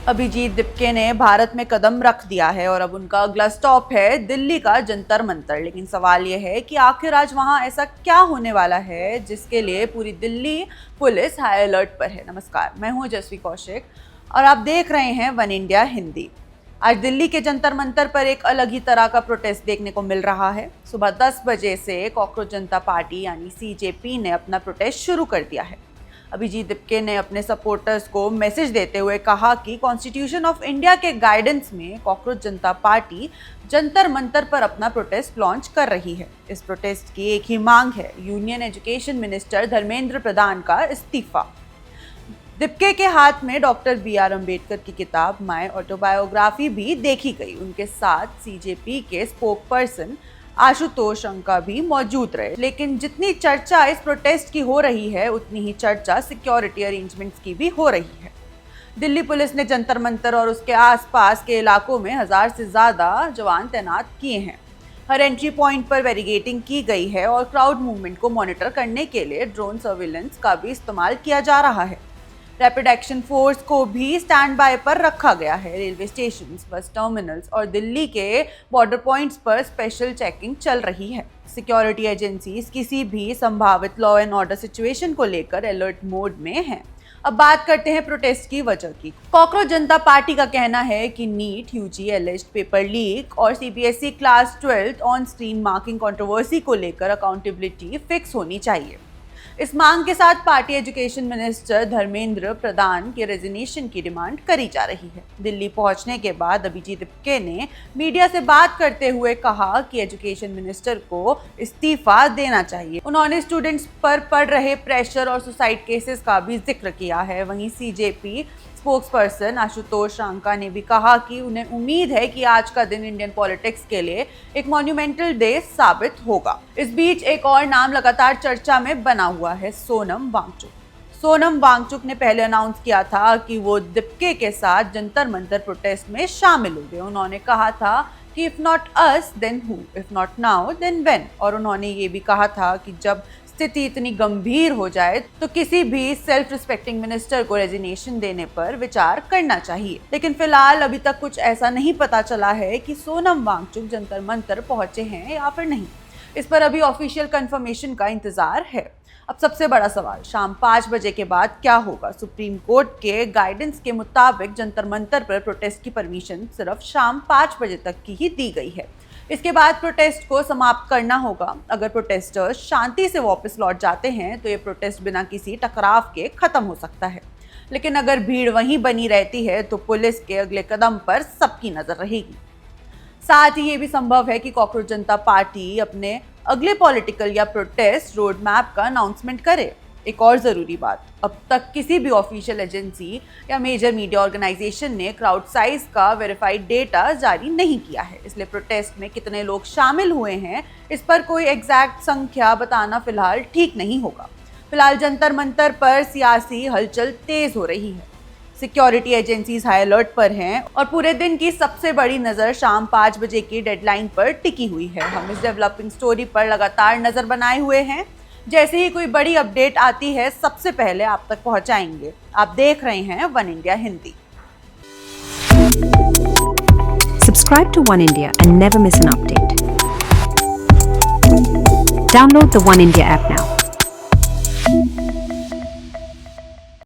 अभिजीत दिपके ने भारत में कदम रख दिया है और अब उनका अगला स्टॉप है दिल्ली का जंतर मंतर। लेकिन सवाल यह है कि आखिर आज वहां ऐसा क्या होने वाला है जिसके लिए पूरी दिल्ली पुलिस हाई अलर्ट पर है। नमस्कार, मैं हूं जसवी कौशिक और आप देख रहे हैं वन इंडिया हिंदी। आज दिल्ली के जंतर मंतर पर एक अलग ही तरह का प्रोटेस्ट देखने को मिल रहा है। सुबह 10 बजे से कॉकरोच जनता पार्टी यानी सीजेपी ने अपना प्रोटेस्ट शुरू कर दिया है। अभिजीत दिपके ने अपने सपोर्टर्स को मैसेज देते हुए कहा कि कॉन्स्टिट्यूशन ऑफ इंडिया के गाइडेंस में कॉकरोच जनता पार्टी जंतर मंतर पर अपना प्रोटेस्ट लॉन्च कर रही है। इस प्रोटेस्ट की एक ही मांग है, union education minister Dharmendra Pradhan का इस्तीफा। दिपके के हाथ में डॉक्टर BR अम्बेडकर की किताब माय ऑटोबायोग्राफी भी देखी गई। उनके साथ सीजेपी के स्पोक पर्सन आशुतोष अंका भी मौजूद रहे। लेकिन जितनी चर्चा इस प्रोटेस्ट की हो रही है उतनी ही चर्चा सिक्योरिटी अरेंजमेंट्स की भी हो रही है। दिल्ली पुलिस ने जंतर मंतर और उसके आसपास के इलाकों में 1000 से ज़्यादा जवान तैनात किए हैं। हर एंट्री पॉइंट पर बैरिकेडिंग की गई है और क्राउड मूवमेंट को मॉनिटर करने के लिए ड्रोन सर्विलेंस का भी इस्तेमाल किया जा रहा है। रैपिड एक्शन फोर्स को भी स्टैंड बाय पर रखा गया है। रेलवे स्टेशंस, बस टर्मिनल्स और दिल्ली के बॉर्डर पॉइंट्स पर स्पेशल चेकिंग चल रही है। सिक्योरिटी एजेंसीज किसी भी संभावित लॉ एंड ऑर्डर सिचुएशन को लेकर अलर्ट मोड में हैं। अब बात करते हैं प्रोटेस्ट की वजह की। कॉकरोच जनता पार्टी का कहना है कि NEET, UG alleged paper leak और CBSE class 12 on screen marking controversy को लेकर अकाउंटेबिलिटी फिक्स होनी चाहिए। इस मांग के साथ party education minister Dharmendra Pradhan के रेजिग्नेशन की डिमांड करी जा रही है। दिल्ली पहुंचने के बाद अभिजीत दिपके ने मीडिया से बात करते हुए कहा कि एजुकेशन मिनिस्टर को इस्तीफा देना चाहिए। उन्होंने स्टूडेंट्स पर पड़ रहे प्रेशर और सुसाइड केसेस का भी जिक्र किया है। वहीं सीजेपी स्पोक्सपर्सन आशुतोष अंका ने भी कहा कि उन्हें उम्मीद है कि आज का दिन इंडियन पॉलिटिक्स के लिए एक मॉन्यूमेंटल डे साबित होगा। इस बीच एक और नाम लगातार चर्चा में बना हुआ है, सोनम वांगचुक। सोनम वांगचुक ने पहले अनाउंस किया था कि वो दिपके के साथ जंतर मंतर प्रोटेस्ट में शामिल होंगे। उन्होंने कहा था कि if not us then who, if not now then when. और उन्होंने ये भी कहा था कि जब स्थिति इतनी गंभीर हो जाए तो किसी भी सेल्फ रिस्पेक्टिंग मिनिस्टर को रेजिग्नेशन देने पर विचार करना चाहिए। लेकिन फिलहाल अभी तक कुछ ऐसा नहीं पता चला है कि सोनम वांगचुक जंतर मंतर पहुंचे हैं या फिर नहीं। इस पर अभी ऑफिशियल कंफर्मेशन का इंतजार है। अब सबसे बड़ा सवाल, शाम 5 बजे के बाद क्या होगा? सुप्रीम कोर्ट के गाइडेंस के मुताबिक जंतर मंतर पर प्रोटेस्ट की परमिशन सिर्फ शाम 5 बजे तक की ही दी गई है। इसके बाद प्रोटेस्ट को समाप्त करना होगा। अगर प्रोटेस्टर्स शांति से वापस लौट जाते हैं तो ये प्रोटेस्ट बिना किसी टकराव के खत्म हो सकता है। लेकिन अगर भीड़ वहीं बनी रहती है तो पुलिस के अगले कदम पर सबकी नजर रहेगी। साथ ही ये भी संभव है कि कॉकरोच जनता पार्टी अपने अगले पॉलिटिकल या प्रोटेस्ट रोड मैप का अनाउंसमेंट करे। एक और ज़रूरी बात, अब तक किसी भी ऑफिशियल एजेंसी या मेजर मीडिया ऑर्गेनाइजेशन ने क्राउड साइज का वेरीफाइड डेटा जारी नहीं किया है। इसलिए प्रोटेस्ट में कितने लोग शामिल हुए हैं इस पर कोई एग्जैक्ट संख्या बताना फिलहाल ठीक नहीं होगा। फिलहाल जंतर मंतर पर सियासी हलचल तेज हो रही है। सिक्योरिटी एजेंसीज हाई अलर्ट पर हैं और पूरे दिन की सबसे बड़ी नज़र शाम 5 बजे की डेडलाइन पर टिकी हुई है। हम इस डेवलपिंग स्टोरी पर लगातार नज़र बनाए हुए हैं। जैसे ही कोई बड़ी अपडेट आती है सबसे पहले आप तक पहुंचाएंगे। आप देख रहे हैं one India Hindi. Subscribe to One India and never miss an update. Download the One India app now.